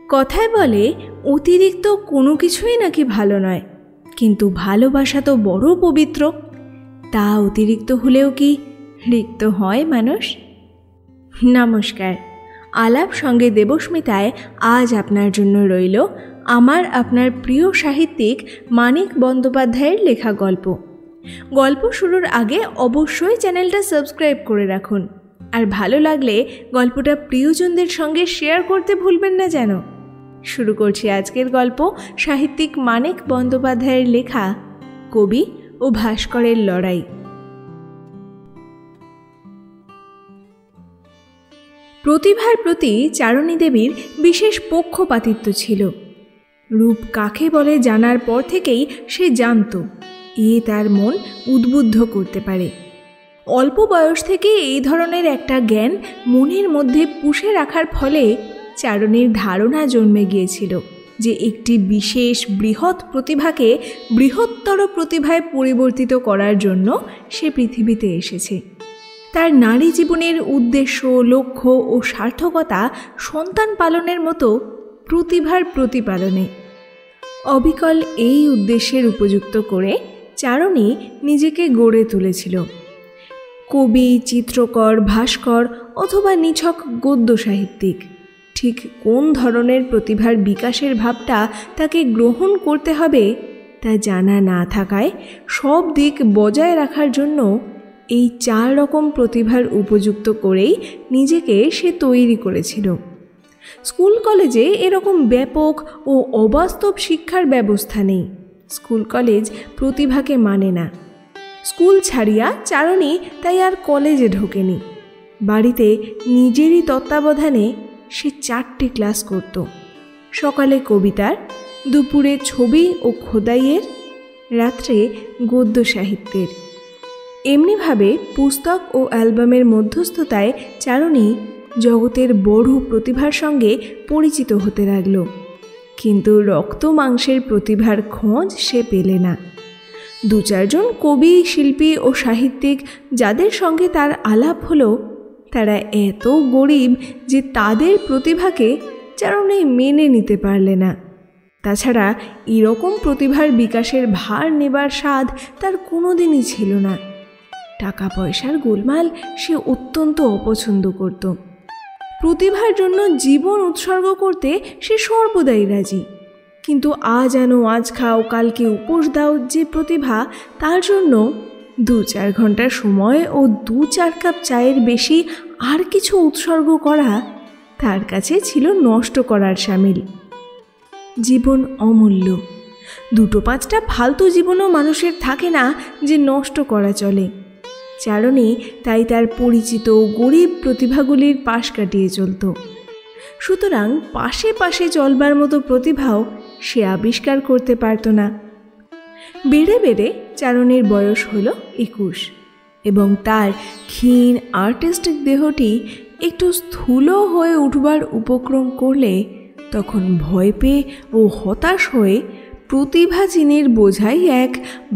কথায় বলে অতিরিক্ত কোনো কিছুই নাকি ভালো নয়, কিন্তু ভালোবাসা তো বড় পবিত্র। তা অতিরিক্ত হলেও কি রিক্ত হয় মানুষ? নমস্কার, আলাপ সঙ্গে দেবস্মিতায় আজ আপনার জন্য রইল আমার আপনার প্রিয় সাহিত্যিক মানিক বন্দ্যোপাধ্যায়ের লেখা গল্প। গল্প শুরুর আগে অবশ্যই চ্যানেলটা সাবস্ক্রাইব করে রাখুন, আর ভালো লাগলে গল্পটা প্রিয়জনদের সঙ্গে শেয়ার করতে ভুলবেন না যেন। শুরু করছি আজকের গল্প, সাহিত্যিক মানিক বন্দ্যোপাধ্যায়ের লেখা কবি ও ভাস্করের লড়াই। প্রতিভার প্রতি চারণী দেবীর বিশেষ পক্ষপাতিত্ব ছিল। রূপ কাকে বলে জানার পর থেকেই সে জানত তার মন উদ্বুদ্ধ করতে পারে। অল্প বয়স থেকে এই ধরনের একটা জ্ঞান মনের মধ্যে পুষে রাখার ফলে চারণীর ধারণা জন্মে গিয়েছিল যে একটি বিশেষ বৃহৎ প্রতিভাকে বৃহত্তর প্রতিভায় পরিবর্তিত করার জন্য সে পৃথিবীতে এসেছে। তার নারী জীবনের উদ্দেশ্য, লক্ষ্য ও সার্থকতা সন্তান পালনের মতো প্রতিভার প্রতিপালনে। অবিকল এই উদ্দেশ্যের উপযুক্ত করে চারণী নিজেকে গড়ে তুলেছিল। কবি, চিত্রকর, ভাস্কর অথবা নিছক গদ্য সাহিত্যিক, ঠিক কোন ধরনের প্রতিভার বিকাশের ভাবটা তাকে গ্রহণ করতে হবে তা জানা না থাকায় সব দিক বজায় রাখার জন্য এই 4 রকম প্রতিভার উপযুক্ত করেই নিজেকে সে তৈরি করেছিল। স্কুল কলেজে এরকম ব্যাপক ও অবাস্তব শিক্ষার ব্যবস্থা নেই। স্কুল কলেজ প্রতিভাকে মানে না। স্কুল ছাড়িয়া চারণী তাই আর কলেজে ঢোকেনি। বাড়িতে নিজেরই তত্ত্বাবধানে সে 4টি ক্লাস করত। সকালে কবিতার, দুপুরে ছবি ও খোদাইয়ের, রাত্রে গদ্য সাহিত্যের। এমনিভাবে পুস্তক ও অ্যালবামের মধ্যস্থতায় চারণী জগতের বড় প্রতিভার সঙ্গে পরিচিত হতে লাগল। কিন্তু রক্ত মাংসের প্রতিভার খোঁজ সে পেলে না। 2-4 জন কবি, শিল্পী ও সাহিত্যিক যাদের সঙ্গে তার আলাপ হলো, তারা এত গরিব যে তাদের প্রতিভাকে চারণী মেনে নিতে পারলে না। তাছাড়া এরকম প্রতিভার বিকাশের ভার নেবার স্বাদ তার কোনোদিনই ছিল না। টাকা পয়সার গোলমাল সে অত্যন্ত অপছন্দ করত। প্রতিভার জন্য জীবন উৎসর্গ করতে সে সর্বদাই রাজি। কিন্তু আজ আনো আজ খাও, কালকে উপোস দাও যে প্রতিভা, তার জন্য 2-4 ঘন্টার সময় ও 2-4 কাপ চায়ের বেশি আর কিছু উৎসর্গ করা তার কাছে ছিল নষ্ট করার শামিল। জীবন অমূল্য। 2-5টা ফালতু জীবনও মানুষের থাকে না যে নষ্ট করা চলে। চারণী তাই তার পরিচিত গরিব প্রতিভাগুলির পাশ কাটিয়ে চলত। সুতরাং পাশে পাশে চলবার মতো প্রতিভাও সে আবিষ্কার করতে পারত না। বেড়ে বেড়ে চারণীর বয়স হল 21 এবং তার ক্ষীণ আর্টিস্টিক দেহটি একটু স্থূল হয়ে উঠবার উপক্রম করলে তখন ভয় পেয়ে ও হতাশ হয়ে প্রতিভা চিনির বোঝাই এক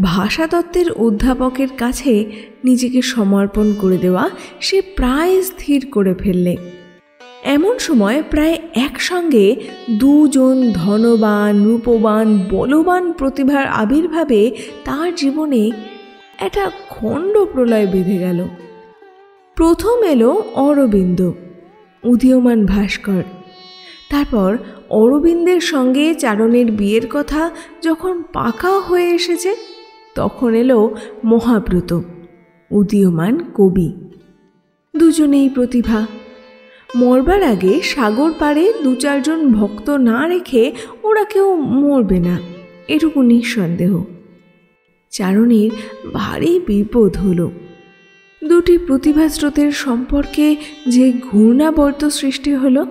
ভাষাতত্ত্বের অধ্যাপকের কাছে নিজেকে সমর্পণ করে দেওয়া সে প্রায় স্থির করে ফেললে। এমন সময় প্রায় একসঙ্গে 2 জন ধনবান, রূপবান, বলবান প্রতিভার আবির্ভাবে তার জীবনে একটা খণ্ড প্রলয় বেঁধে গেল। প্রথম এলো অরবিন্দ, উদীয়মান ভাস্কর। তারপর অরবিন্দের সঙ্গে চারণীর বিয়ের কথা যখন পাকা হয়ে এসেছে, তখন এলো মহাব্রত, উদীয়মান কবি। দুজনেই প্রতিভা। মরবার আগে সাগর পাড়ে 2-4 জন ভক্ত না রেখে ওরা কেউ মরবে না, এটুকু নিঃসন্দেহ। চারণীর ভারী বিপদ হলো। 2টি প্রতিভা স্রোতের সম্পর্কে যে ঘূর্ণাবর্ত সৃষ্টি হলো,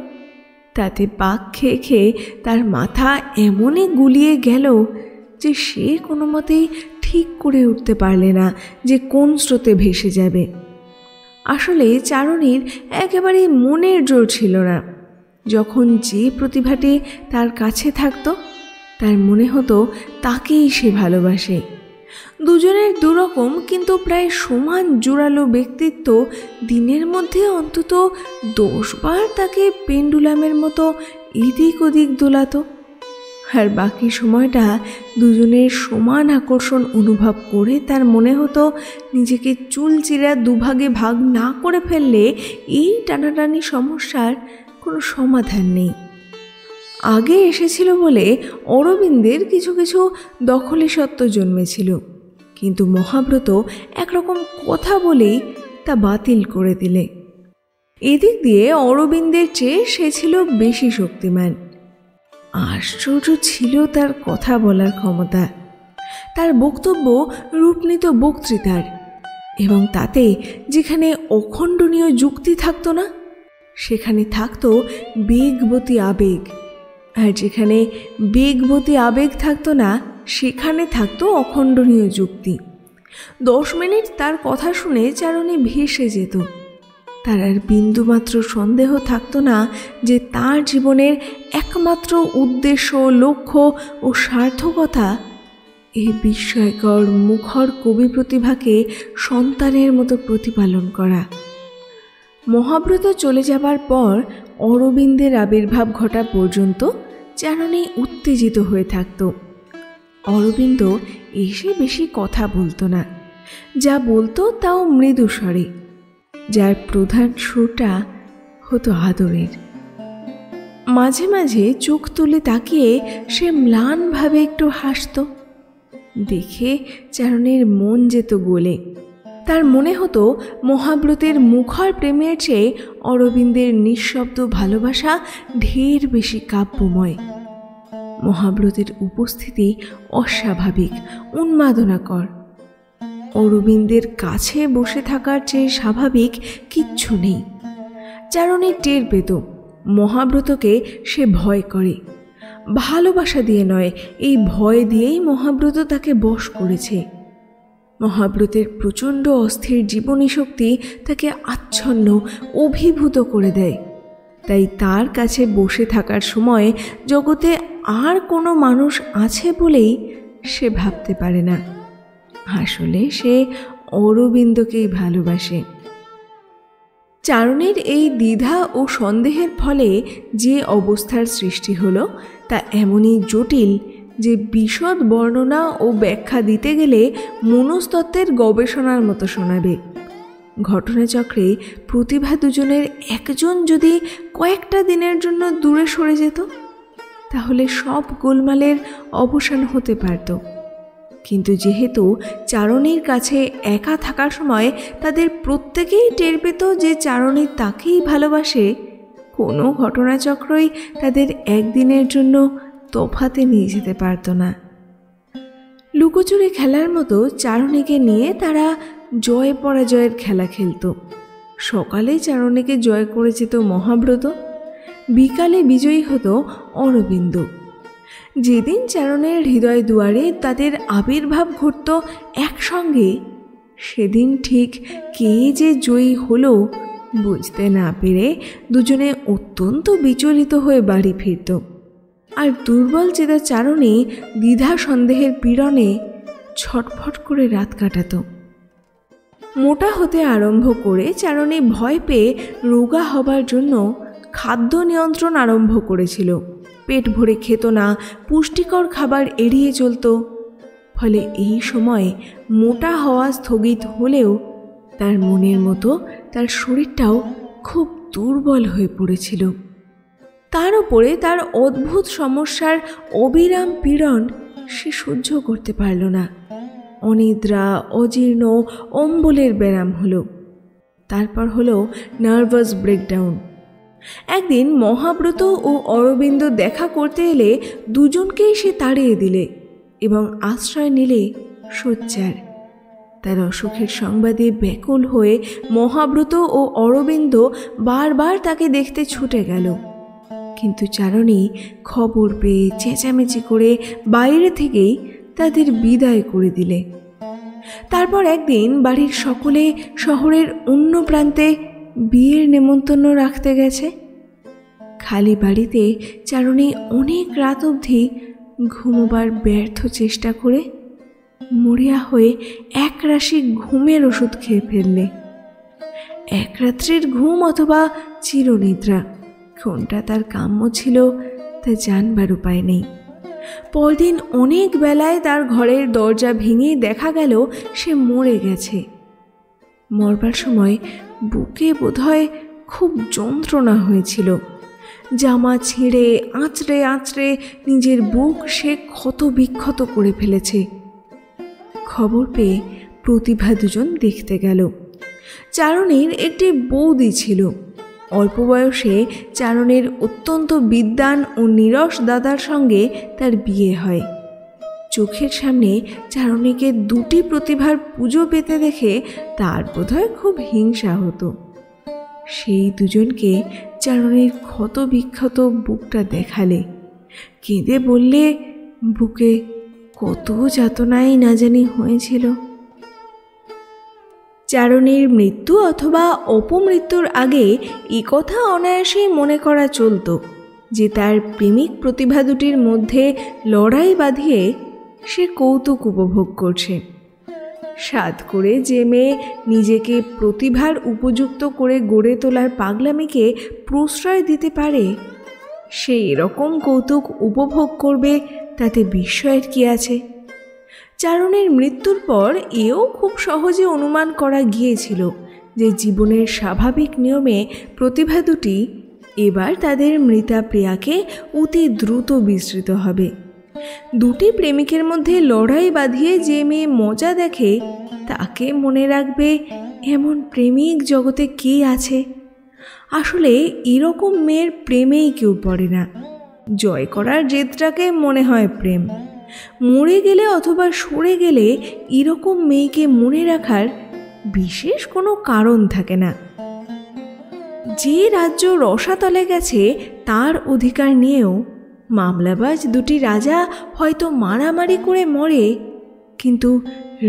তাতে পাক খেয়ে খেয়ে তার মাথা এমনই গুলিয়ে গেল যে সে কোনো মতেই ঠিক করে উঠতে পারলে না যে কোন স্রোতে ভেসে যাবে। আসলে চারণীর একেবারেই মনের জোর ছিল না। যখন যে প্রতিভাটি তার কাছে থাকত, তার মনে হতো তাকেই সে ভালোবাসে। দুজনের দুরকম কিন্তু প্রায় সমান জোরালো ব্যক্তিত্ব দিনের মধ্যে অন্তত 10 বার তাকে পেন্ডুলামের মতো এদিক ওদিক দোলাতো, আর বাকি সময়টা দুজনের সমান আকর্ষণ অনুভব করে তার মনে হতো নিজেকে চুলচিরা দুভাগে ভাগ না করে ফেললে এই টানাটানি সমস্যার কোনো সমাধান নেই। আগে এসেছিল বলে অরবিন্দের কিছু কিছু দখলীসত্ব জন্মেছিল, কিন্তু মহাব্রত একরকম কথা বলেই তা বাতিল করে দিলে। এদিক দিয়ে অরবিন্দের চেয়ে সে ছিল বেশি শক্তিমান। আশ্চর্য ছিল তার কথা বলার ক্ষমতা। তার বক্তব্য রূপনীত বক্তৃতার, এবং তাতে যেখানে অখণ্ডনীয় যুক্তি থাকতো না সেখানে থাকতো বেগবতী আবেগ, আর যেখানে বেগবতী আবেগ থাকতো না সেখানে থাকতো অখণ্ডনীয় যুক্তি। 10 মিনিট তার কথা শুনে চারণী ভেসে যেত। তার আর বিন্দুমাত্র সন্দেহ থাকতো না যে তার জীবনের একমাত্র উদ্দেশ্য, লক্ষ্য ও সার্থকতা এই বিস্ময়কর মুখর কবি প্রতিভাকে সন্তানের মতো প্রতিপালন করা। মহাব্রত চলে যাবার পর অরবিন্দের আবির্ভাব ঘটা পর্যন্ত চারণী উত্তেজিত হয়ে থাকত। অরবিন্দ এসে বেশি কথা বলতো না, যা বলতো তাও মৃদু স্বরে, যার প্রধান সুরটা হতো আদরের। মাঝে মাঝে চোখ তুলে তাকিয়ে সে ম্লানভাবে একটু হাসত। দেখে চারণের মন যেত গলে। তার মনে হতো মহাব্রতের মুখর প্রেমের চেয়ে অরবিন্দের নিঃশব্দ ভালোবাসা ঢের বেশি কাব্যময়। মহাব্রতের উপস্থিতি অস্বাভাবিক, উন্মাদনাকর। অরবিন্দের কাছে বসে থাকার চেয়ে স্বাভাবিক কিচ্ছু নেই। চারণী টের পেত মহাব্রতকে সে ভয় করে। ভালোবাসা দিয়ে নয়, এই ভয় দিয়েই মহাব্রত তাকে বশ করেছে। মহাব্রতের প্রচণ্ড অস্থির জীবনী শক্তি তাকে আচ্ছন্ন, অভিভূত করে দেয়। তাই তার কাছে বসে থাকার সময় জগতে আর কোনো মানুষ আছে বলেই সে ভাবতে পারে না। আসলে সে অরবিন্দকেই ভালোবাসে। চারণীর এই দ্বিধা ও সন্দেহের ফলে যে অবস্থার সৃষ্টি হলো তা এমনই জটিল যে বিশদ বর্ণনা ও ব্যাখ্যা দিতে গেলে মনস্তত্ত্বের গবেষণার মতো শোনাবে। ঘটনাচক্রে প্রতিভা দুজনের একজন যদি কয়েকটা দিনের জন্য দূরে সরে যেত তাহলে সব গোলমালের অবসান হতে পারত। কিন্তু যেহেতু চারণীর কাছে একা থাকার সময় তাদের প্রত্যেকেই টের পেত যে চারণী তাকেই ভালোবাসে, কোনো ঘটনাচক্রই তাদের একদিনের জন্য তফাতে নিয়ে যেতে পারত না। লুকোচুরি খেলার মতো চারণীকে নিয়ে তারা জয় পরাজয়ের খেলা খেলত। সকালে চারণীকে জয় করে যেত মহাব্রত, বিকালে বিজয়ী হতো অরবিন্দ। যেদিন চারণের হৃদয় দুয়ারে তাদের আবির্ভাব ঘটত একসঙ্গে, সেদিন ঠিক কে যে জয়ী হলো বুঝতে না পেরে দুজনে অত্যন্ত বিচলিত হয়ে বাড়ি ফিরত। আর দুর্বল চেতা চারণী দ্বিধা সন্দেহের পীড়নে ছটফট করে রাত কাটাত। মোটা হতে আরম্ভ করে চারণী ভয় পেয়ে রোগা হবার জন্য খাদ্য নিয়ন্ত্রণ আরম্ভ করেছিল। পেট ভরে খেত না, পুষ্টিকর খাবার এড়িয়ে চলত। ফলে এই সময় মোটা হওয়া স্থগিত হলেও তার মনের মতো তার শরীরটাও খুব দুর্বল হয়ে পড়েছিল। তার উপরে তার অদ্ভুত সমস্যার অবিরাম পীড়ন সে সহ্য করতে পারল না। অনিদ্রা, অজীর্ণ, অম্বলের ব্যারাম হলো। তারপর হলো নার্ভাস ব্রেকডাউন। একদিন মহাব্রত ও অরবিন্দ দেখা করতে এলে দুজনকেই সে তাড়িয়ে দিলে এবং আশ্রয় নিলে শয্যার। তার অসুখের সংবাদে ব্যাকুল হয়ে মহাব্রত ও অরবিন্দ বারবার তাকে দেখতে ছুটে গেল। কিন্তু চারণী খবর পেয়ে চেঁচামেচি করে বাইরে থেকেই তাদের বিদায় করে দিলে। তারপর একদিন বাড়ির সকলে শহরের অন্য প্রান্তে বিয়ের নেমন্তন্ন রাখতে গেছে। খালি বাড়িতে চারণী অনেক রাত অবধি ঘুমোবার ব্যর্থ চেষ্টা করে মরিয়া হয়ে এক রাশি ঘুমের ওষুধ খেয়ে ফেললে। এক রাত্রির ঘুম অথবা চিরনিদ্রা, কোনটা তার কাম্য ছিল তা জানবার উপায় নেই। পরদিন অনেক বেলায় তার ঘরের দরজা ভেঙে দেখা গেল সে মরে গেছে। মরবার সময় বুকে বোধহয় খুব যন্ত্রণা হয়েছিল। জামা ছিঁড়ে আঁচড়ে আঁচড়ে নিজের বুক সে ক্ষত বিক্ষত করে ফেলেছে। খবর পেয়ে প্রতিভা দুজন দেখতে গেল। চারণীর একটি বৌদি ছিল। অল্প বয়সে চারণের অত্যন্ত বিদ্বান ও নীরস দাদার সঙ্গে তার বিয়ে হয়। চোখের সামনে চারণীকে দুটি প্রতিভার পুজো পেতে দেখে তার বোধহয় খুব হিংসা হতো। সেই দুজনকে চারণের ক্ষত বিক্ষত বুকটা দেখালে, কেঁদে বললে বুকে কত যাতনাই না জানি হয়েছিল। চারণীর মৃত্যু অথবা অপমৃত্যুর আগে এ কথা অনায়াসেই মনে করা চলত যে তার প্রেমিক প্রতিভা দুটির মধ্যে লড়াই বাঁধিয়ে সে কৌতুক উপভোগ করছে। সাধ করে যে মেয়ে নিজেকে প্রতিভার উপযুক্ত করে গড়ে তোলার পাগলামিকে প্রশ্রয় দিতে পারে, সে এরকম কৌতুক উপভোগ করবে, তাতে বিস্ময়ের কি আছে? চারণের মৃত্যুর পর এও খুব সহজে অনুমান করা গিয়েছিল যে জীবনের স্বাভাবিক নিয়মে প্রতিভা দুটি এবার তাদের মৃতা প্রিয়াকে অতি দ্রুত বিস্মৃত হবে। দুটি প্রেমিকের মধ্যে লড়াই বাঁধিয়ে যে মেয়ে মজা দেখে তাকে মনে রাখবে এমন প্রেমিক জগতে কে আছে? আসলে এরকম মেয়ের প্রেমেই কেউ পড়ে না। জয় করার জেদটাকে মনে হয় প্রেম। মরে গেলে অথবা সরে গেলে এরকম মেয়েকে মনে রাখার বিশেষ কোনো কারণ থাকে না। যে রাজ্য রসাতলে গেছে তার অধিকার নিয়েও মামলাবাজ দুটি রাজা হয়তো মারামারি করে মরে, কিন্তু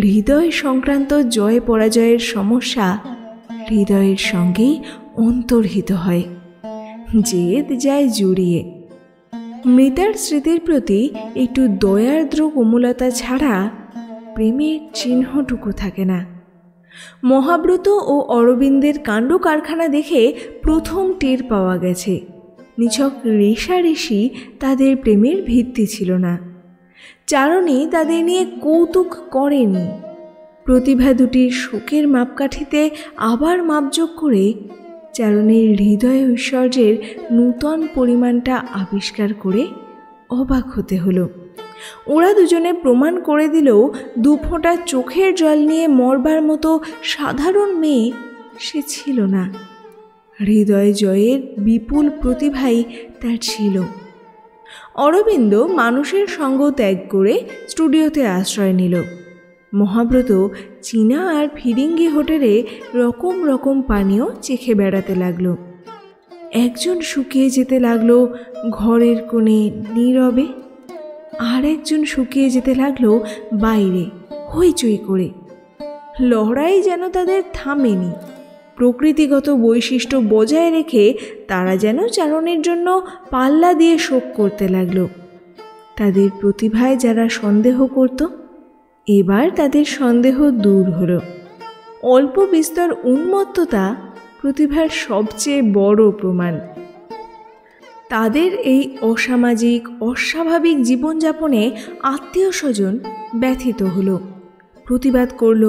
হৃদয় সংক্রান্ত জয় পরাজয়ের সমস্যা হৃদয়ের সঙ্গেই অন্তর্হিত হয়, জেদ যায় জড়িয়ে। মৃতার স্মৃতির প্রতি একটু দয়ার্দ্র কোমলতা ছাড়া প্রেমের চিহ্নটুকু থাকে না। মহাব্রত ও অরবিন্দের কাণ্ড কারখানা দেখে প্রথম টের পাওয়া গেছে নিছক রেষারেষি তাদের প্রেমের ভিত্তি ছিল না। চারণী তাদের নিয়ে কৌতুক করেনি। প্রতিভা দুটির শোকের মাপকাঠিতে আবার মাপযোগ করে চারণীর হৃদয় ঐশ্বর্যের নূতন পরিমাণটা আবিষ্কার করে অবাক হতে হলো। ওরা দুজনে প্রমাণ করে দিলেও দুফোঁটা চোখের জল নিয়ে মরবার মতো সাধারণ মেয়ে সে ছিল না। হৃদয় জয়ের বিপুল প্রতিভাই তার ছিল। অরবিন্দ মানুষের সঙ্গ ত্যাগ করে স্টুডিওতে আশ্রয় নিল। মহাব্রত চীনা আর ফিরিঙ্গি হোটেলে রকম রকম পানীয় চেখে বেড়াতে লাগলো। একজন শুকিয়ে যেতে লাগলো ঘরের কোণে নীরবে, আর একজন শুকিয়ে যেতে লাগলো বাইরে হইচই করে। লড়াই যেন তাদের থামেনি। প্রকৃতিগত বৈশিষ্ট্য বজায় রেখে তারা যেন চারণের জন্য পাল্লা দিয়ে শোক করতে লাগলো। তাদের প্রতিভায় যারা সন্দেহ করত, এবার তাদের সন্দেহ দূর হলো। অল্প বিস্তর উন্মত্ততা প্রতিভার সবচেয়ে বড় প্রমাণ। তাদের এই অসামাজিক অস্বাভাবিক জীবনযাপনে আত্মীয় স্বজন ব্যথিত হলো, প্রতিবাদ করল।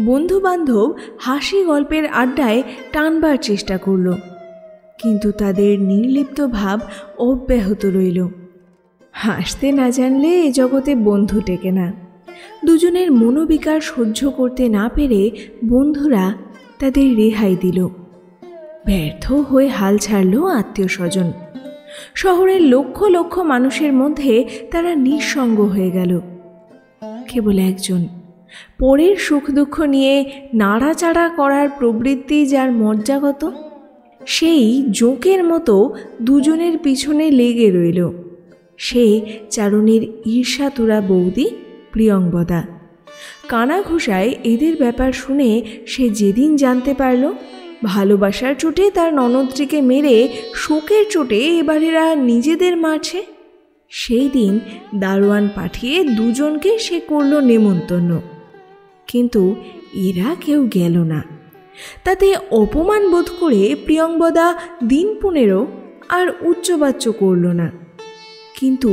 বন্ধুবান্ধব হাসি গল্পের আড্ডায় টানবার চেষ্টা করল, কিন্তু তাদের নির্লিপ্ত ভাব অব্যাহত রইল। হাসতে না জানলে এ জগতে বন্ধু টেকে না। দুজনের মনোবিকার সহ্য করতে না পেরে বন্ধুরা তাদের রেহাই দিল। ব্যর্থ হয়ে হাল ছাড়ল আত্মীয় স্বজন। শহরের লক্ষ লক্ষ মানুষের মধ্যে তারা নিঃসঙ্গ হয়ে গেল। কেবল একজন, পরের সুখ দুঃখ নিয়ে নাড়াচাড়া করার প্রবৃত্তি যার মজ্জাগত, সেই জোঁকের মতো দুজনের পিছনে লেগে রইল। সে চারণীর ঈর্ষাতুরা বৌদি প্রিয়ংবদা। কানাঘুষায় এদের ব্যাপার শুনে সে যেদিন জানতে পারল ভালোবাসার চোটে তার ননদটিকে মেরে শোকের চোটে এবারেরা নিজেদের মারছে, সেই দিন দারোয়ান পাঠিয়ে দুজনকে সে করল নেমন্তন্ন। কিন্তু এরা কেউ গেল না। তাতে অপমান বোধ করে প্রিয়ংবদা দিন 15 আর উচ্চবাচ্য করল না। কিন্তু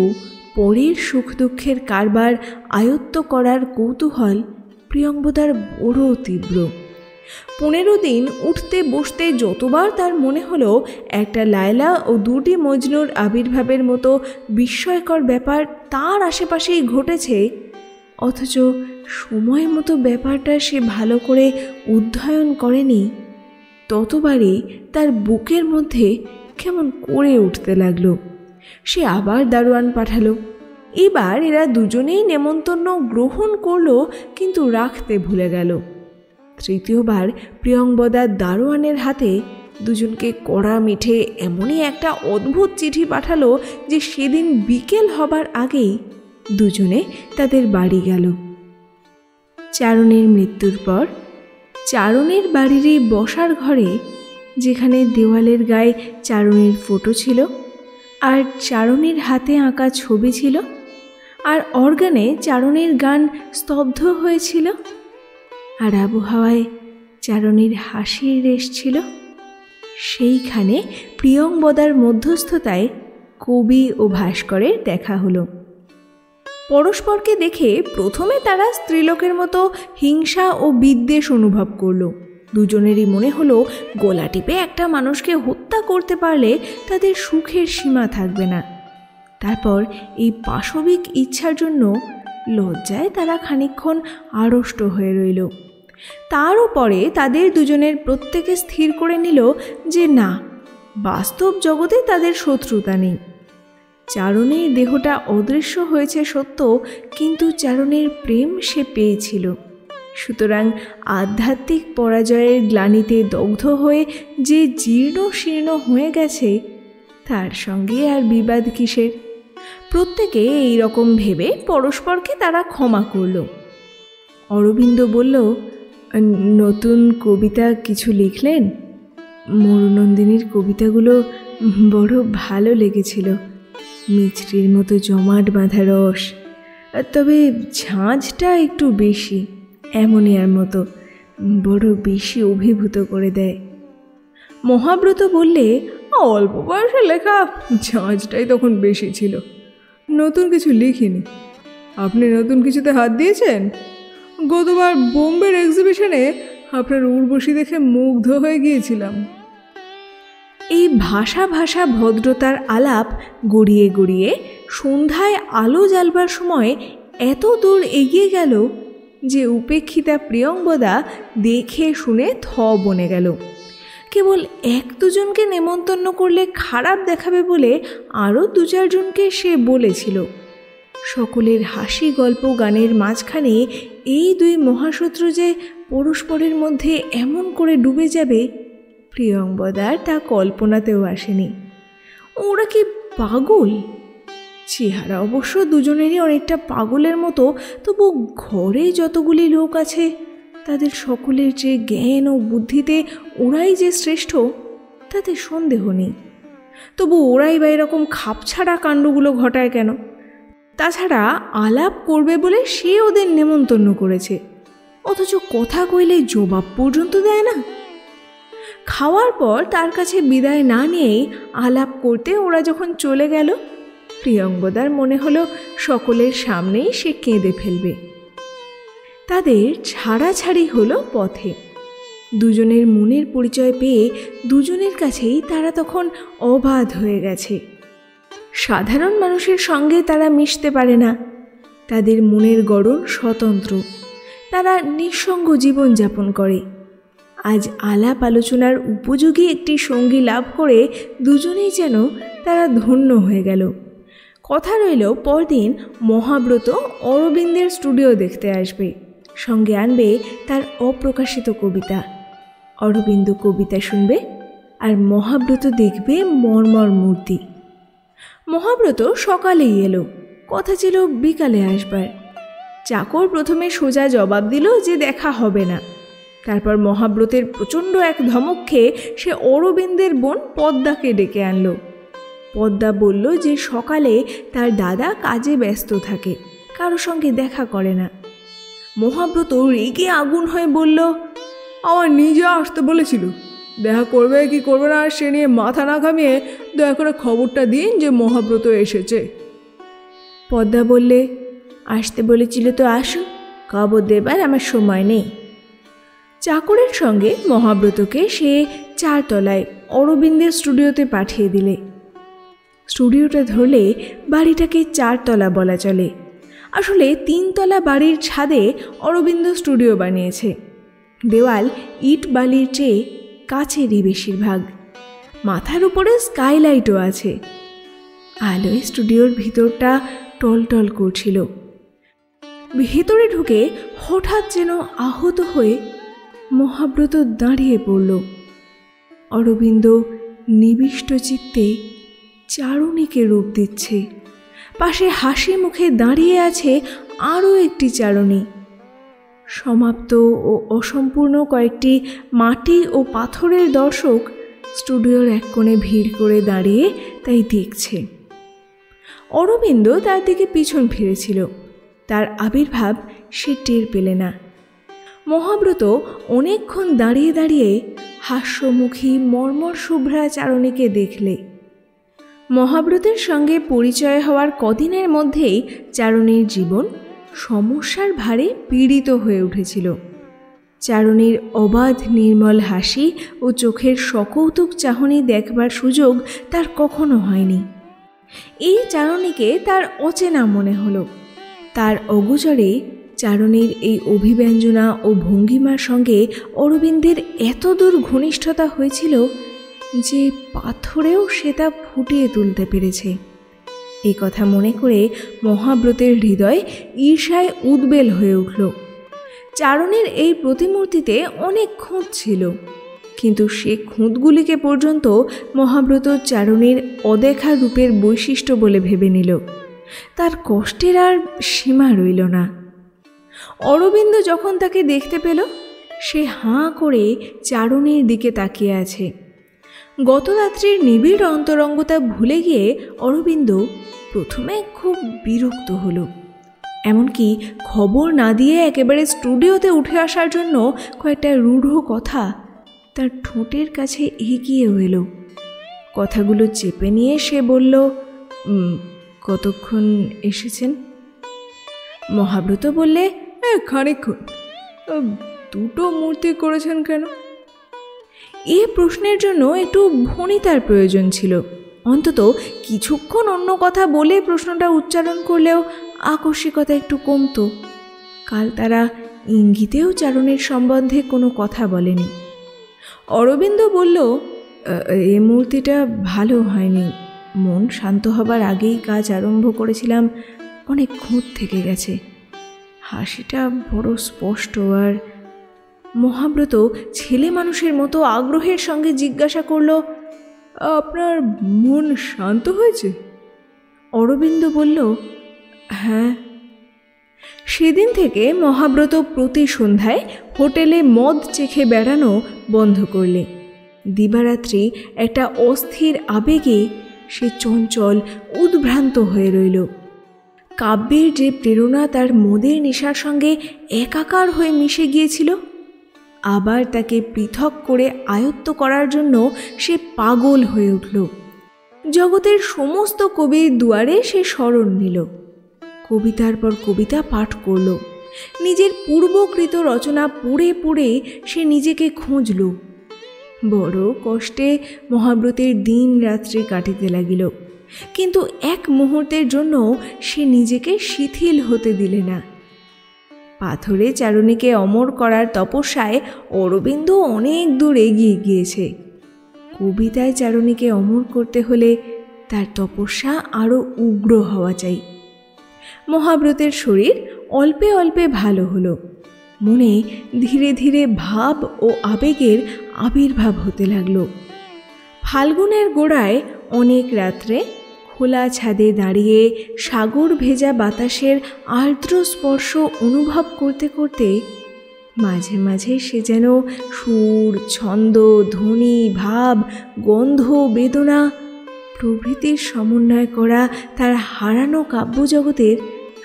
পরের সুখ দুঃখের কারবার আয়ত্ত করার কৌতূহল প্রিয়ঙ্বদার বড় তীব্র। 15 দিন উঠতে বসতে যতবার তার মনে হলো একটা লায়লা ও 2টি মজনুর আবির্ভাবের মতো বিস্ময়কর ব্যাপার তার আশেপাশেই ঘটেছে, অথচ সময় মতো ব্যাপারটা সে ভালো করে অধ্যয়ন করেনি, ততবারই তার বুকের মধ্যে কেমন করে উঠতে লাগলো। সে আবার দারোয়ান পাঠালো। এবার এরা দুজনেই নেমন্তন্ন গ্রহণ করলো, কিন্তু রাখতে ভুলে গেল। তৃতীয়বার প্রিয়ঙ্বদা দারোয়ানের হাতে দুজনকে কড়া মিঠে এমনই একটা অদ্ভুত চিঠি পাঠালো যে সেদিন বিকেল হবার আগেই দুজনে তাদের বাড়ি গেল। চারণের মৃত্যুর পর চারণের বাড়িরই বসার ঘরে, যেখানে দেওয়ালের গায়ে চারণের ফটো ছিল আর চারণের হাতে আঁকা ছবি ছিল আর অর্গানে চারণের গান স্তব্ধ হয়েছিল আর আবহাওয়ায় চারণের হাসির রেশ ছিল, সেইখানে প্রিয়ঙ্বদার মধ্যস্থতায় কবি ও ভাস্করের দেখা হলো। পরস্পরকে দেখে প্রথমে তারা স্ত্রীলোকের মতো হিংসা ও বিদ্বেষ অনুভব করল। দুজনেরই মনে হলো গলা টিপে একটা মানুষকে হত্যা করতে পারলে তাদের সুখের সীমা থাকবে না। তারপর এই পাশবিক ইচ্ছার জন্য লজ্জায় তারা খানিকক্ষণ আড়ষ্ট হয়ে রইল। তারও পরে তাদের দুজনের প্রত্যেকে স্থির করে নিল যে না, বাস্তব জগতে তাদের শত্রুতা নেই। চারণের দেহটা অদৃশ্য হয়েছে সত্য, কিন্তু চারণের প্রেম সে পেয়েছিল। সুতরাং আধ্যাত্মিক পরাজয়ের গ্লানিতে দগ্ধ হয়ে যে জীর্ণ শীর্ণ হয়ে গেছে, তার সঙ্গে আর বিবাদ কিসের? প্রত্যেকে এই রকম ভেবে পরস্পরকে তারা ক্ষমা করল। অরবিন্দ বলল, নতুন কবিতা কিছু লিখলেন? মরুনন্দিনীর কবিতাগুলো বড় ভালো লেগেছিল, মিছরির মতো জমাট বাঁধা রস, তবে ঝাঁঝটা একটু বেশি, অ্যামোনিয়ার মতো, বড় বেশি অভিভূত করে দেয়। মহাব্রত বললে, অল্প বয়সে লেখা, ঝাঁঝটাই তখন বেশি ছিল, নতুন কিছু লিখিনি। আপনি নতুন কিছুতে হাত দিয়েছেন? গতবার বোম্বের এক্সিবিশনে আপনার উর্বশী দেখে মুগ্ধ হয়ে গিয়েছিলাম। এই ভাষা ভাষা ভদ্রতার আলাপ গড়িয়ে গড়িয়ে সন্ধ্যায় আলো জ্বালবার সময় এত দূর এগিয়ে গেল যে উপেক্ষিতা প্রিয়ঙ্বদা দেখে শুনে থ বনে গেল। কেবল 1-2জনকে নেমন্তন্ন করলে খারাপ দেখাবে বলে আরও 2-4জনকে সে বলেছিল। সকলের হাসি গল্প গানের মাঝখানে এই 2 মহাশত্রু যে পরস্পরের মধ্যে এমন করে ডুবে যাবে, প্রিয়ঙ্বদার তা কল্পনাতেও আসেনি। ওরা কি পাগল? চেহারা অবশ্য দুজনেরই অনেকটা পাগলের মতো, তবু ঘরে যতগুলি লোক আছে তাদের সকলের যে জ্ঞান ও বুদ্ধিতে ওরাই যে শ্রেষ্ঠ, তাতে সন্দেহ নেই। তবু ওরাই বা এরকম খাপছাড়া কাণ্ডগুলো ঘটায় কেন? তাছাড়া আলাপ করবে বলে সে ওদের নেমন্তন্ন করেছে, অথচ কথা কইলে জবাব পর্যন্ত দেয় না। খাওয়ার পর তার কাছে বিদায় না নিয়েই আলাপ করতে ওরা যখন চলে গেল, প্রিয়ঙ্বদার মনে হলো সকলের সামনেই সে কেঁদে ফেলবে। তাদের ছাড়াছাড়ি হলো পথে। দুজনের মনের পরিচয় পেয়ে দুজনের কাছেই তারা তখন অবাধ হয়ে গেছে। সাধারণ মানুষের সঙ্গে তারা মিশতে পারে না, তাদের মনের গড়ন স্বতন্ত্র, তারা নিঃসঙ্গ জীবনযাপন করে। আজ আলাপ আলোচনার উপযোগী একটি সঙ্গী লাভ করে দুজনেই যেন তারা ধন্য হয়ে গেল। কথা রইল পরদিন মহাব্রত অরবিন্দের স্টুডিও দেখতে আসবে, সঙ্গে আনবে তার অপ্রকাশিত কবিতা। অরবিন্দ কবিতা শুনবে আর মহাব্রত দেখবে মর্মর মূর্তি। মহাব্রত সকালেই এলো, কথা ছিল বিকালে আসবার। চাকর প্রথমে সোজা জবাব দিল যে দেখা হবে না। তারপর মহাব্রতের প্রচণ্ড এক ধমক খেয়ে সে অরবিন্দের বোন পদ্মাকে ডেকে আনলো। পদ্মা বলল যে সকালে তার দাদা কাজে ব্যস্ত থাকে, কারো সঙ্গে দেখা করে না। মহাব্রত রেগে আগুন হয়ে বলল, আমার নিজে আসতে বলেছিল, দেখা করবে কি করবে না সে নিয়ে মাথা না ঘামিয়ে দয়া করে খবরটা দিন যে মহাব্রত এসেছে। পদ্মা বললে, আসতে বলেছিল তো আসো, খবর দেবার আমার সময় নেই। চাকরের সঙ্গে মহাব্রতকে সে 4 তলায় অরবিন্দের স্টুডিওতে পাঠিয়ে দিলে। স্টুডিওটা ধরলে বাড়িটাকে 4 তলা বলা চলে। আসলে 3 তলা বাড়ির ছাদে অরবিন্দ স্টুডিও বানিয়েছে। দেওয়াল ইট বালির চেয়ে কাছেরই বেশিরভাগ। মাথার উপরে স্কাইলাইটও আছে। আলোয় স্টুডিওর ভিতরটা টলটল করছিল। ভেতরে ঢুকে হঠাৎ যেন আহত হয়ে মহাব্রত দাঁড়িয়ে পড়ল। অরবিন্দ নিবিষ্ট চিত্তে চারণীকে রূপ দিচ্ছে। পাশে হাসি মুখে দাঁড়িয়ে আছে আরও একটি চারণী। সমাপ্ত ও অসম্পূর্ণ কয়েকটি মাটি ও পাথরের দর্শক স্টুডিওর এক কোণে ভিড় করে দাঁড়িয়ে তাই দেখছে। অরবিন্দ তার দিকে পিছন ফিরেছিল। তার আবির্ভাব সে টের পেলে না। মহাব্রত অনেকক্ষণ দাঁড়িয়ে দাঁড়িয়ে হাস্যমুখী মর্মর শুভ্রা চারণীকে দেখলে। মহাব্রতের সঙ্গে পরিচয় হওয়ার কদিনের মধ্যেই চারণীর জীবন সমস্যার ভারে পীড়িত হয়ে উঠেছিল। চারণীর অবাধ নির্মল হাসি ও চোখের সকৌতুক চাহনি দেখবার সুযোগ তার কখনো হয়নি। এই চারণীকে তার অচেনা মনে হলো। তার অগোচরে চারণীর এই অভিব্যঞ্জনা ও ভঙ্গিমার সঙ্গে অরবিন্দের এতদূর ঘনিষ্ঠতা হয়েছিল যে পাথরেও সে তা ফুটিয়ে তুলতে পেরেছে। এই কথা মনে করে মহাব্রতের হৃদয় ঈর্ষায় উদ্বেল হয়ে উঠল। চারণীর এই প্রতিমূর্তিতে অনেক খুঁত ছিল, কিন্তু সে খুঁতগুলিকে পর্যন্ত মহাব্রত চারণীর অদেখা রূপের বৈশিষ্ট্য বলে ভেবে নিল। তার কষ্টের আর সীমা রইল না। অরবিন্দ যখন তাকে দেখতে পেল, সে হাঁ করে চারণীর দিকে তাকিয়ে আছে। গত রাত্রির নিবিড় অন্তরঙ্গতা ভুলে গিয়ে অরবিন্দ প্রথমে খুব বিরক্ত হলো। এমনকি খবর না দিয়ে একেবারে স্টুডিওতে উঠে আসার জন্য কয়েকটা রূঢ় কথা তার ঠোঁটের কাছে এগিয়েও এলো। কথাগুলো চেপে নিয়ে সে বলল, কতক্ষণ এসেছেন? মহাব্রত বললে, খানিকক্ষণ। 2টো মূর্তি করেছেন কেন? এ প্রশ্নের জন্য একটু ভণিতার প্রয়োজন ছিল। অন্তত কিছুক্ষণ অন্য কথা বলে প্রশ্নটা উচ্চারণ করলেও আকস্মিকতা একটু কমত। কাল তারা ইঙ্গিতেও চারণের সম্বন্ধে কোনো কথা বলেনি। অরবিন্দ বলল, এ মূর্তিটা ভালো হয়নি। মন শান্ত হবার আগেই কাজ আরম্ভ করেছিলাম, অনেক খুঁত থেকে গেছে। হাসিটা বড় স্পষ্ট। আর মহাব্রত ছেলে মানুষের মতো আগ্রহের সঙ্গে জিজ্ঞাসা করল, আপনার মন শান্ত হয়েছে? অরবিন্দ বলল, হ্যাঁ। সেদিন থেকে মহাব্রত প্রতি সন্ধ্যায় হোটেলে মদ চেখে বেড়ানো বন্ধ করলে। দিবারাত্রি একটা অস্থির আবেগে সে চঞ্চল উদ্ভ্রান্ত হয়ে রইল। কাব্যের যে প্রেরণা তার মদের নেশার সঙ্গে একাকার হয়ে মিশে গিয়েছিল, আবার তাকে পৃথক করে আয়ত্ত করার জন্য সে পাগল হয়ে উঠল। জগতের সমস্ত কবির দুয়ারে সে শরণ নিল। কবিতার পর কবিতা পাঠ করল। নিজের পূর্বকৃত রচনা পড়ে পড়ে সে নিজেকে খুঁজল। বড় কষ্টে মহাব্রতের দিন রাত্রি কাটিতে লাগিল, কিন্তু এক মুহূর্তের জন্য সে নিজেকে শিথিল হতে দিলে না। পাথরে চারণীকে অমর করার তপস্যায় অরবিন্দ অনেক দূর এগিয়ে গিয়েছে। কবিতায় চারণীকে অমর করতে হলে তার তপস্যা আরও উগ্র হওয়া চাই। মহাব্রতের শরীর অল্পে অল্পে ভালো হলো। মনে ধীরে ধীরে ভাব ও আবেগের আবির্ভাব হতে লাগল। ফাল্গুনের গোড়ায় অনেক রাত্রে খোলা ছাদে দাঁড়িয়ে সাগর ভেজা বাতাসের আর্দ্র স্পর্শ অনুভব করতে করতে মাঝে মাঝে সে যেন সুর, ছন্দ, ধ্বনি, ভাব, গন্ধ, বেদনা প্রভৃতির সমন্বয় করা তার হারানো কাব্যজগতের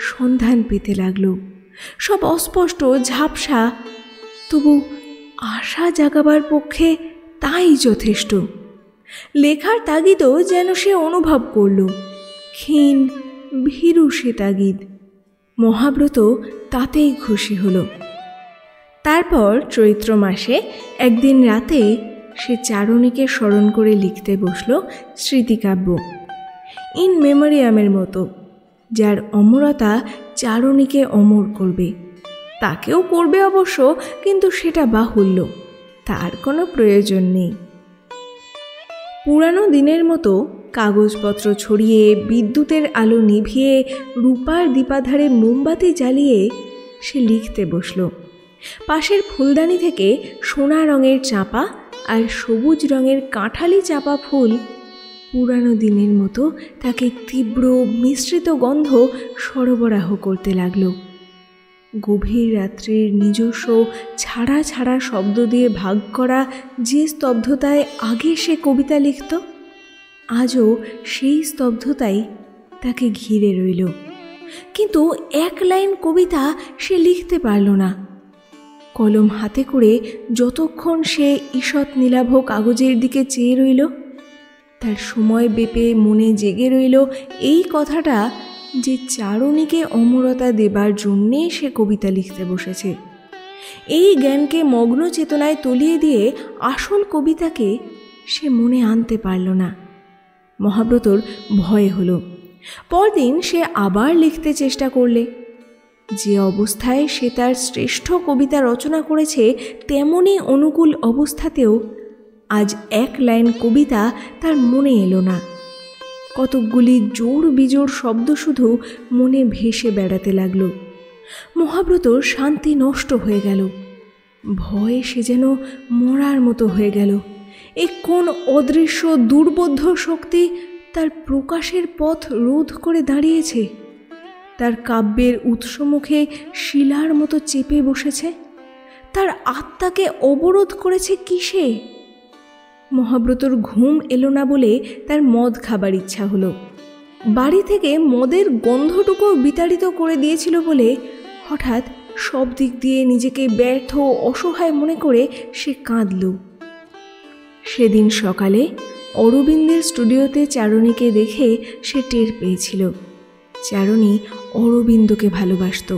সন্ধান পেতে লাগল। সব অস্পষ্ট, ঝাপসা, তবু আশা জাগাবার পক্ষে তাই যথেষ্ট। লেখার তাগিদও যেন সে অনুভব করল। ক্ষীণ ভীরু সে তাগিদ। মহাব্রত তাতেই খুশি হল। তারপর চৈত্র মাসে একদিন রাতে সে চারণীকে স্মরণ করে লিখতে বসল স্মৃতিকাব্য, ইন মেমোরিয়ামের মতো, যার অমরতা চারণীকে অমর করবে। তাকেও করবে অবশ্য, কিন্তু সেটা বাহুল্য, তার কোনো প্রয়োজন নেই। পুরানো দিনের মতো কাগজপত্র ছড়িয়ে, বিদ্যুতের আলো নিভিয়ে, রূপার দীপাধারে মোমবাতি জ্বালিয়ে সে লিখতে বসল। পাশের ফুলদানি থেকে সোনা রঙের চাঁপা আর সবুজ রঙের কাঁঠালি চাঁপা ফুল পুরানো দিনের মতো তাকে তীব্র মিশ্রিত গন্ধ সরবরাহ করতে লাগলো। গভীর রাত্রির নিজস্ব ছাড়া ছাড়া শব্দ দিয়ে ভাগ করা যে স্তব্ধতায় আগে সে কবিতা লিখত, আজও সেই স্তব্ধতাই তাকে ঘিরে রইল। কিন্তু এক লাইন কবিতা সে লিখতে পারল না। কলম হাতে করে যতক্ষণ সে ঈষৎ নীলাভ কাগজের দিকে চেয়ে রইল, তার সময় বেপে মনে জেগে রইল এই কথাটা যে চারণীকে অমরতা দেবার জন্যে সে কবিতা লিখতে বসেছে। এই জ্ঞানকে মগ্ন চেতনায় তলিয়ে দিয়ে আসল কবিতাকে সে মনে আনতে পারল না। মহাব্রতর ভয় হলো। পরদিন সে আবার লিখতে চেষ্টা করলে। যে অবস্থায় সে তার শ্রেষ্ঠ কবিতা রচনা করেছে, তেমনই অনুকূল অবস্থাতেও আজ এক লাইন কবিতা তার মনে এলো না। কতকগুলি জোড় বিজোড় শব্দ শুধু মনে ভেসে বেড়াতে লাগল। মহাব্রতর শান্তি নষ্ট হয়ে গেল। ভয়ে সে যেন মরার মতো হয়ে গেল। এ কোন অদৃশ্য দুর্বোধ্য শক্তি তার প্রকাশের পথ রোধ করে দাঁড়িয়েছে? তার কাব্যের উৎসমুখে শিলার মতো চেপে বসেছে? তার আত্মাকে অবরোধ করেছে কিসে? মহাব্রতর ঘুম এলো না বলে তার মদ খাবার ইচ্ছা হলো। বাড়ি থেকে মদের গন্ধটুকু বিতাড়িত করে দিয়েছিল বলে হঠাৎ সব দিক দিয়ে নিজেকে ব্যর্থ অসহায় মনে করে সে কাঁদল। সেদিন সকালে অরবিন্দের স্টুডিওতে চারণীকে দেখে সে টের পেয়েছিল চারণী অরবিন্দকে ভালোবাসত।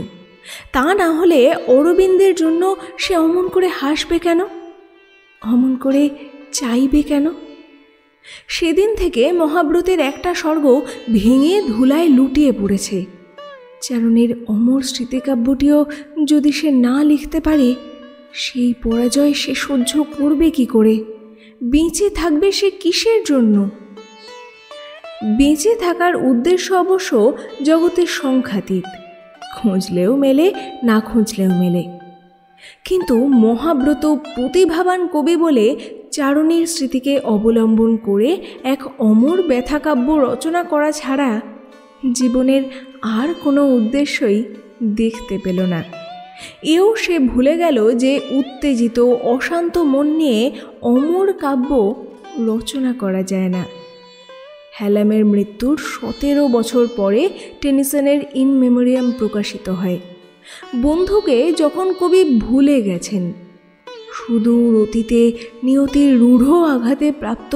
তা না হলে অরবিন্দের জন্য সে অমন করে হাসবে কেন, অমন করে চাইবে কেন? সেদিন থেকে মহাব্রতের একটা স্বর্গ ভেঙে ধুলায় লুটিয়ে পড়েছে। চারণীর অমর স্মৃতিকাব্যটিও যদি সে না লিখতে পারে, সেই পরাজয় সে সহ্য করবে কি করে? বেঁচে থাকবে সে কিসের জন্য? বেঁচে থাকার উদ্দেশ্য অবশ্য জগতের সংখ্যাতীত, খুঁজলেও মেলে, না খুঁজলেও মেলে। কিন্তু মহাব্রত প্রতিভাবান কবি বলে চারণীর স্মৃতিকে অবলম্বন করে এক অমর ব্যথাকাব্য রচনা করা ছাড়া জীবনের আর কোনো উদ্দেশ্যই দেখতে পেল না। এও সে ভুলে গেল যে উত্তেজিত অশান্ত মন নিয়ে অমর কাব্য রচনা করা যায় না। হ্যালামের মৃত্যুর 17 বছর পরে টেনিসনের ইন মেমোরিয়াম প্রকাশিত হয়। বন্ধুকে যখন কবি ভুলে গেছেন, সুদূর অতীতে নিয়তির রূঢ় আঘাতে প্রাপ্ত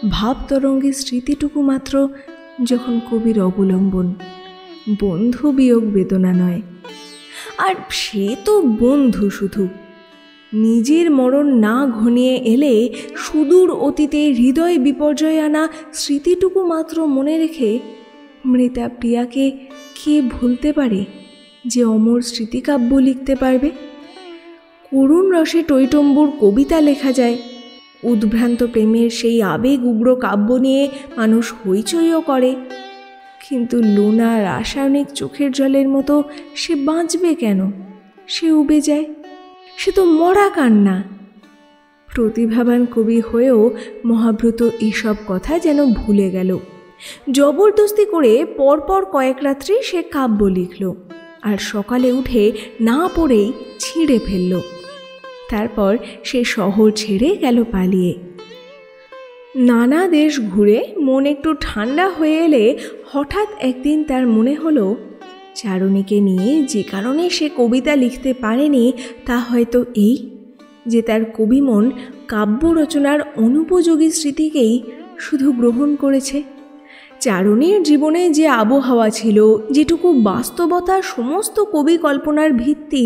ভাবতরঙ্গের স্মৃতিটুকু মাত্র যখন কবির অবলম্বন, বন্ধু বিয়োগ বেদনা নয়। আর সে তো বন্ধু শুধু। নিজের মরণ না ঘনিয়ে এলে সুদূর অতীতে হৃদয় বিপর্যয় আনা স্মৃতিটুকু মাত্র মনে রেখে মৃতা প্রিয়াকে কে ভুলতে পারে যে অমর স্মৃতিকাব্য লিখতে পারবে? করুণ রসে টইটম্বুর কবিতা লেখা যায়, উদ্ভ্রান্ত প্রেমের সেই আবেগ উগ্র কাব্য নিয়ে মানুষ হইচইও করে, কিন্তু লোনা রাসায়নিক চোখের জলের মতো সে বাঁচবে কেন? সে উবে যায়, সে তো মরা কান্না। প্রতিভাবান কবি হয়েও মহাব্রত এসব কথা যেন ভুলে গেল। জবরদস্তি করে পরপর কয়েক রাত্রি সে কাব্য লিখল, আর সকালে উঠে না পড়েই ছিঁড়ে ফেলল। তারপর সে শহর ছেড়ে গেল পালিয়ে। নানা দেশ ঘুরে মন একটু ঠান্ডা হয়ে এলে হঠাৎ একদিন তার মনে হলো চারণীকে নিয়ে যে কারণে সে কবিতা লিখতে পারেনি তা হয়তো এই যে তার কবিমন কাব্য রচনার অনুপযোগী স্মৃতিকেই শুধু গ্রহণ করেছে। চারণীর জীবনে যে আবহাওয়া ছিল, যেটুকু বাস্তবতা সমস্ত কবি কল্পনার ভিত্তি,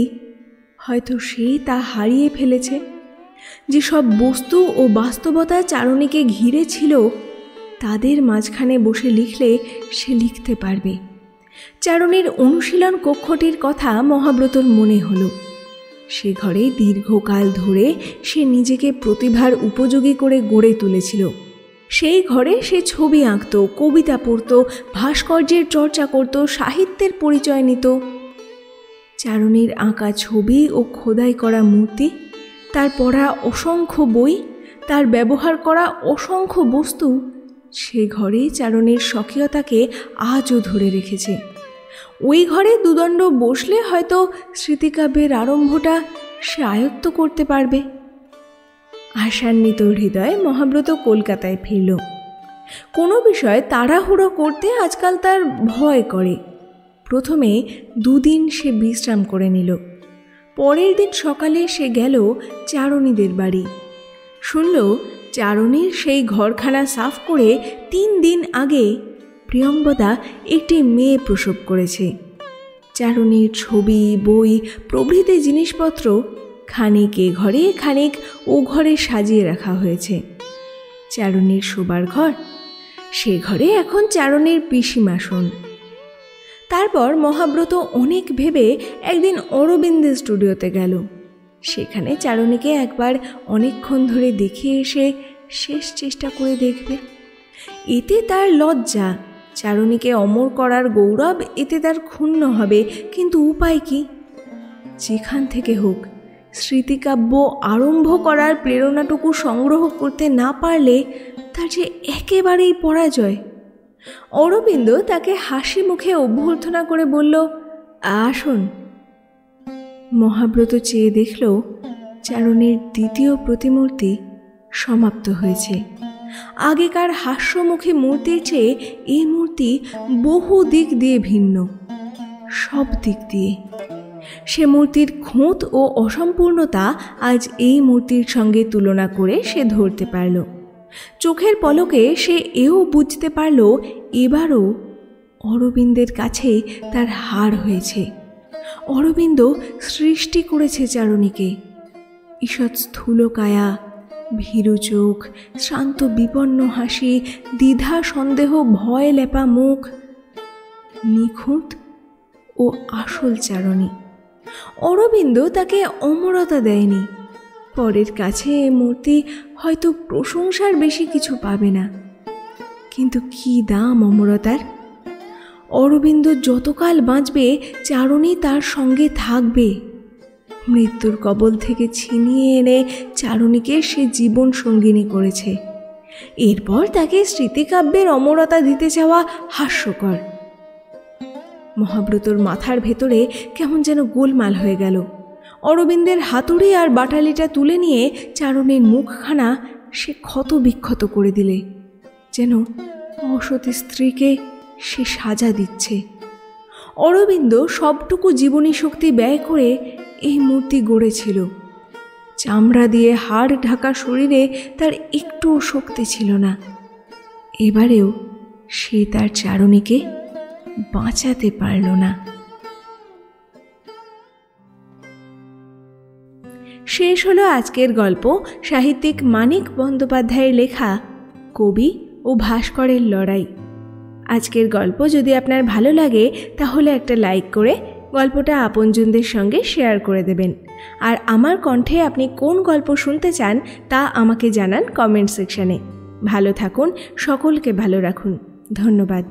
হয়তো সে তা হারিয়ে ফেলেছে। যেসব বস্তু ও বাস্তবতা চারণীকে ঘিরে ছিল, তাদের মাঝখানে বসে লিখলে সে লিখতে পারবে। চারণীর অনুশীলন কক্ষটির কথা মহাব্রতর মনে হলো। সে ঘরে দীর্ঘকাল ধরে সে নিজেকে প্রতিভার উপযোগী করে গড়ে তুলেছিল। সেই ঘরে সে ছবি আঁকত, কবিতা পড়ত, ভাস্কর্যের চর্চা করত, সাহিত্যের পরিচয় নিত। চারণীর আঁকা ছবি ও খোদাই করা মূর্তি, তার পড়া অসংখ্য বই, তার ব্যবহার করা অসংখ্য বস্তু, সে ঘরে চারণীর স্বকীয়তাকে আজও ধরে রেখেছে। ওই ঘরে দুদণ্ড বসলে হয়তো স্মৃতিকাব্যের আরম্ভটা সে আয়ত্ত করতে পারবে। আশান্বিত হৃদয়ে মহাব্রত কলকাতায় ফিরল। কোনো বিষয় তাড়াহুড়ো করতে আজকাল তার ভয় করে। প্রথমে 2 দিন সে বিশ্রাম করে নিল। পরের দিন সকালে সে গেল চারণীদের বাড়ি। শুনল চারণীর সেই ঘরখানা সাফ করে 3 দিন আগে প্রিয়ঙ্বদা একটি মেয়ে প্রসব করেছে। চারণীর ছবি, বই প্রভৃতি জিনিসপত্র খানিক এ ঘরে খানিক ও ঘরে সাজিয়ে রাখা হয়েছে। চারণীর শোবার ঘর, সে ঘরে এখন চারণীর পিসিমা শোন। তারপর মহাব্রত অনেক ভেবে একদিন অরবিন্দের স্টুডিওতে গেল। সেখানে চারণীকে একবার অনেকক্ষণ ধরে দেখে এসে শেষ চেষ্টা করে দেখবে। এতে তার লজ্জা, চারণীকে অমর করার গৌরব এতে তার ক্ষুণ্ণ হবে। কিন্তু উপায় কি? যেখান থেকে হোক স্মৃতিকাব্য আরম্ভ করার প্রেরণাটুকু সংগ্রহ করতে না পারলে তার যে একেবারেই পরাজয়। অরবিন্দ তাকে হাসি মুখে অভ্যর্থনা করে বলল, আসুন। মহাব্রত চেয়ে দেখল চারণীর দ্বিতীয় প্রতিমূর্তি সমাপ্ত হয়েছে। আগেকার হাস্যমুখী মূর্তির চেয়ে এই মূর্তি বহু দিক দিয়ে ভিন্ন, সব দিক দিয়ে। সে মূর্তির খুঁত ও অসম্পূর্ণতা আজ এই মূর্তির সঙ্গে তুলনা করে সে ধরতে পারল। চোখের পলকে সে এও বুঝতে পারল এবারও অরবিন্দের কাছে তার হার হয়েছে। অরবিন্দ সৃষ্টি করেছে চারণীকে। ঈষৎ স্থূলকায়া, ভীরু চোখ, শান্ত বিপন্ন হাসি, দ্বিধা সন্দেহ ভয় লেপা মুখ, নিখুঁত ও আসল চারণী। অরবিন্দ তাকে অমরতা দেয়নি। পরের কাছে এ মূর্তি হয়তো প্রশংসার বেশি কিছু পাবে না, কিন্তু কি দাম অমরতার! অরবিন্দ যতকাল বাঁচবে চারণী তার সঙ্গে থাকবে। মৃত্যুর কবল থেকে ছিনিয়ে এনে চারণীকে সে জীবন সঙ্গিনী করেছে। এরপর তাকে স্মৃতিকাব্যের অমরতা দিতে চাওয়া হাস্যকর। মহাব্রতর মাথার ভেতরে কেমন যেন গোলমাল হয়ে গেল। অরবিন্দের হাতুড়ি আর বাটালিটা তুলে নিয়ে চারণীর মুখখানা সে ক্ষত বিক্ষত করে দিলে, যেন অসতী স্ত্রীকে সে সাজা দিচ্ছে। অরবিন্দ সবটুকু জীবনী শক্তি ব্যয় করে এই মূর্তি গড়েছিল। চামড়া দিয়ে হাড় ঢাকা শরীরে তার একটুও শক্তি ছিল না। এবারেও সে তার চারণীকে বাঁচাতে পারল না। শেষ হলো আজকের গল্প, সাহিত্যিক মানিক বন্দ্যোপাধ্যায়ের লেখা কবি ও ভাস্করের লড়াই। আজকের গল্প যদি আপনার ভালো লাগে তাহলে একটা লাইক করে গল্পটা আপনজনদের সঙ্গে শেয়ার করে দেবেন। আর আমার কণ্ঠে আপনি কোন গল্প শুনতে চান তা আমাকে জানান কমেন্ট সেকশনে। ভালো থাকুন, সকলকে ভালো রাখুন। ধন্যবাদ।